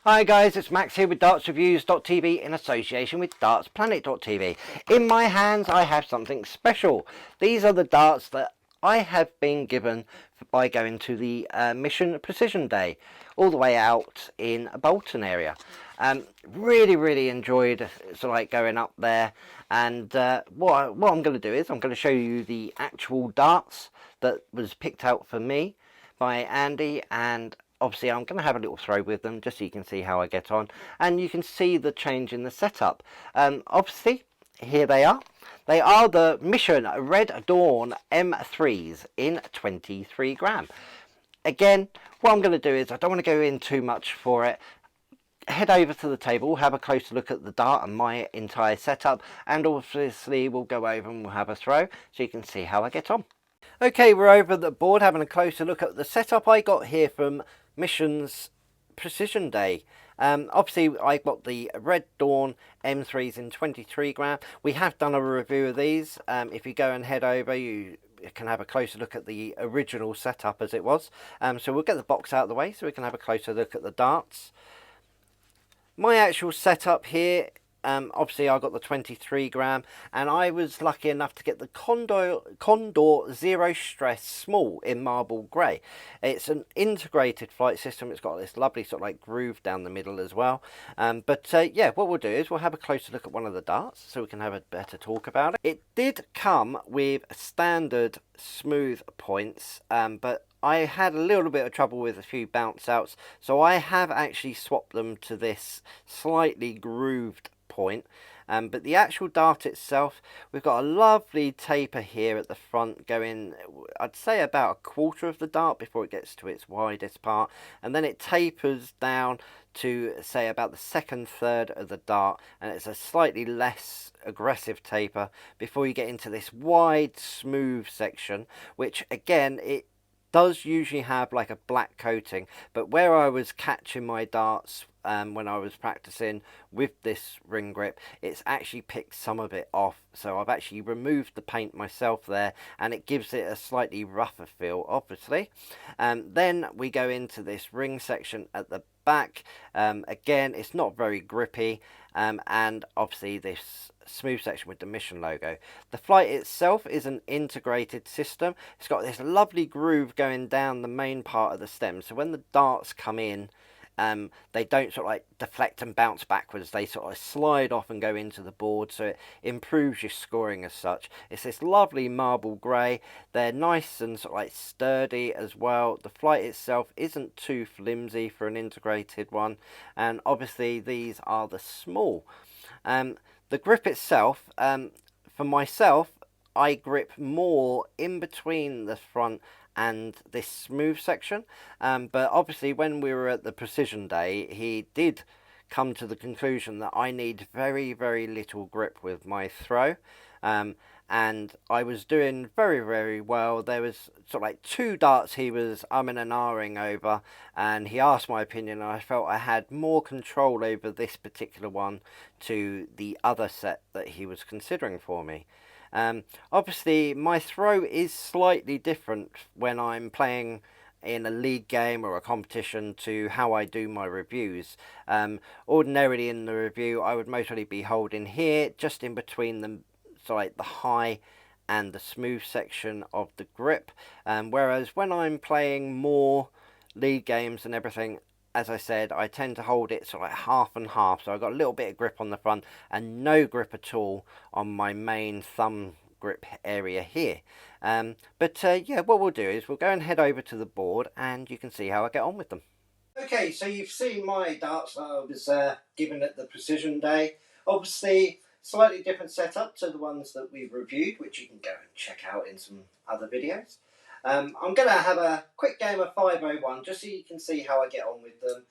Hi guys, it's Max here with DartsReviews.tv in association with DartsPlanet.tv. In my hands I have something special. These are the darts that I have been given by going to the Mission Precision Day all the way out in Bolton area. Really enjoyed going up there, and what I'm going to do is I'm going to show you the actual darts that was picked out for me by Andy, and obviously I'm going to have a little throw with them just so you can see how I get on, and you can see the change in the setup. Obviously here they are. They are the Mission Red Dawn M3s in 23 gram. Again, what I'm going to do is I don't want to go in too much for it. Head over to the table, have a closer look at the dart and my entire setup, and obviously we'll go over and we'll have a throw so you can see how I get on. Okay, we're over at the board having a closer look at the setup I got here from Mission's Precision Day. Obviously I got the Red Dawn M3s in 23 gram. We have done a review of these. If you go and head over, you can have a closer look at the original setup as it was. So we'll get the box out of the way so we can have a closer look at the darts. My actual setup here, obviously I got the 23 gram, and I was lucky enough to get the Condor Zero Stress Small in marble grey. It's an integrated flight system. It's got this lovely groove down the middle as well. Yeah, what we'll do is we'll have a closer look at one of the darts so we can have a better talk about it. It did come with standard smooth points, but I had a little bit of trouble with a few bounce outs, so I have actually swapped them to this slightly grooved point. But the actual dart itself, we've got a lovely taper here at the front going, I'd say about a quarter of the dart before it gets to its widest part, and then it tapers down to say about the second third of the dart, and it's a slightly less aggressive taper before you get into this wide smooth section, which again it does usually have like a black coating, but where I was catching my darts when I was practicing with this ring grip, it's actually picked some of it off, so I've actually removed the paint myself there, and it gives it a slightly rougher feel obviously. Then we go into this ring section at the back. Again, it's not very grippy, and obviously this smooth section with the Mission logo. The flight itself is an integrated system. It's got this lovely groove going down the main part of the stem, so when the darts come in, they don't deflect and bounce backwards. They slide off and go into the board, so it improves your scoring as such. It's this lovely marble grey. They're nice and sturdy as well. The flight itself isn't too flimsy for an integrated one, and obviously these are the small. The grip itself, for myself, I grip more in between the front and this smooth section, but obviously when we were at the Precision Day, he did come to the conclusion that I need very little grip with my throw, and I was doing very well. There was two darts he was umming and ahhing over, and he asked my opinion, and I felt I had more control over this particular one to the other set that he was considering for me. Obviously my throw is slightly different when I'm playing in a league game or a competition to how I do my reviews. Ordinarily in the review I would mostly be holding here just in between the high and the smooth section of the grip, whereas when I'm playing more league games and everything, as I said, I tend to hold it half and half, so I've got a little bit of grip on the front and no grip at all on my main thumb grip area here. Yeah, what we'll do is we'll go and head over to the board and you can see how I get on with them. Okay, so you've seen my darts that I was given at the Precision Day. Obviously slightly different setup to the ones that we've reviewed, which you can go and check out in some other videos. I'm going to have a quick game of 501 just so you can see how I get on with them.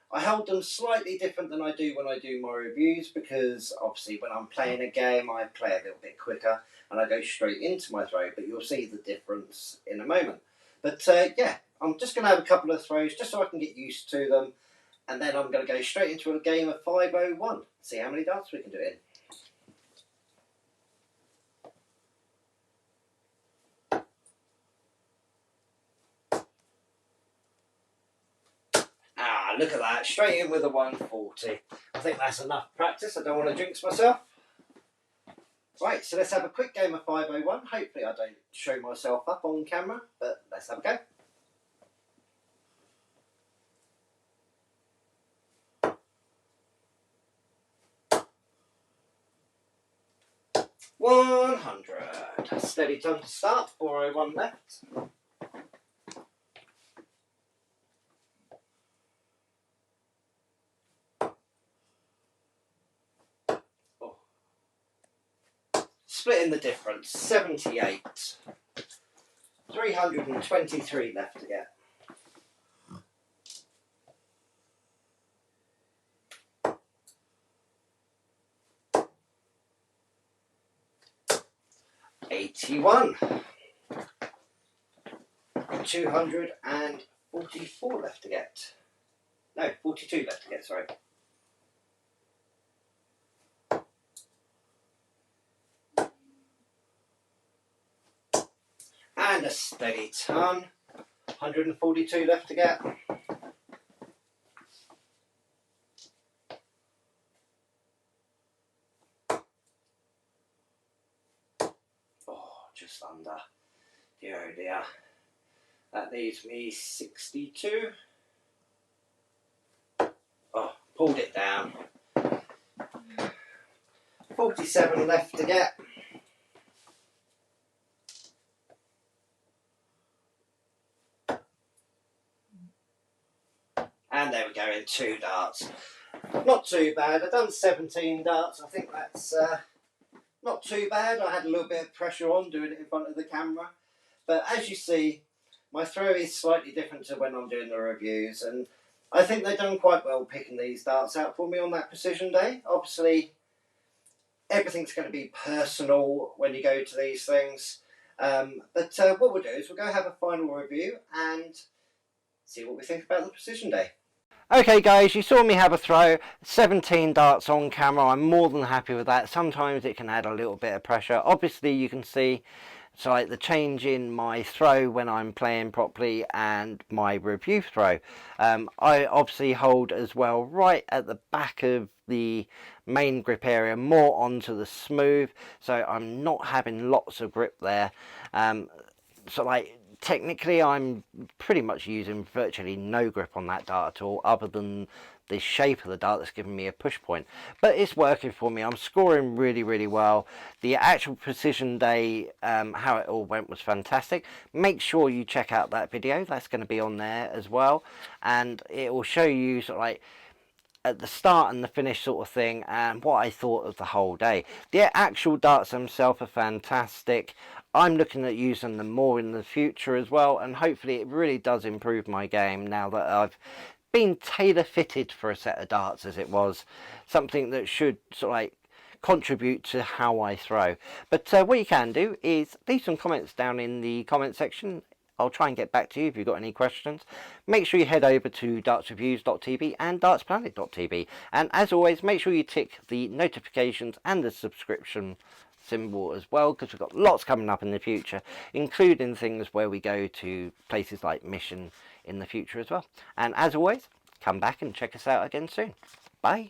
I held them slightly different than I do when I do my reviews, because obviously when I'm playing a game I play a little bit quicker and I go straight into my throw, but you'll see the difference in a moment. But yeah, I'm just going to have a couple of throws just so I can get used to them, and then I'm going to go straight into a game of 501, see how many darts we can do in. look at that, straight in with a 140. I think that's enough practice, I don't want to jinx myself. Right, so let's have a quick game of 501. Hopefully I don't show myself up on camera, but let's have a go. $100. Steady ton to start, 401 left. Splitting the difference, 78. 323 left to get. $81. 244 left to get. No, 42 left to get, sorry. And a steady ton. 142 left to get. Oh, just under. Dear oh dear. That leaves me 62. Oh, pulled it down. 47 left to get. And there we go, in 2 darts. Not too bad. I've done 17 darts. I think that's not too bad. I had a little bit of pressure on doing it in front of the camera. But as you see, my throw is slightly different to when I'm doing the reviews. And I think they've done quite well picking these darts out for me on that precision day. Obviously, everything's going to be personal when you go to these things. But what we'll do is we'll go have a final review and see what we think about the precision day. Okay guys, you saw me have a throw, 17 darts on camera. I'm more than happy with that. Sometimes it can add a little bit of pressure. Obviously you can see like the change in my throw when I'm playing properly and my review throw. I obviously hold as well right at the back of the main grip area, more onto the smooth, so I'm not having lots of grip there. So like technically I'm pretty much using virtually no grip on that dart at all, other than the shape of the dart that's giving me a push point. But it's working for me. I'm scoring really well. The actual precision day, how it all went was fantastic. Make sure you check out that video. That's going to be on there as well, and it will show you sort of like at the start and the finish sort of thing, and what I thought of the whole day. The actual darts themselves are fantastic. I'm looking at using them more in the future as well, and hopefully it really does improve my game now that I've been tailor fitted for a set of darts, as it was. Something that should sort of like contribute to how I throw. But what you can do is leave some comments down in the comment section. I'll try and get back to you if you've got any questions. Make sure you head over to dartsreviews.tv and dartsplanet.tv, and as always make sure you tick the notifications and the subscription symbol as well, because we've got lots coming up in the future, including things where we go to places like Mission in the future as well. And as always, come back and check us out again soon. Bye.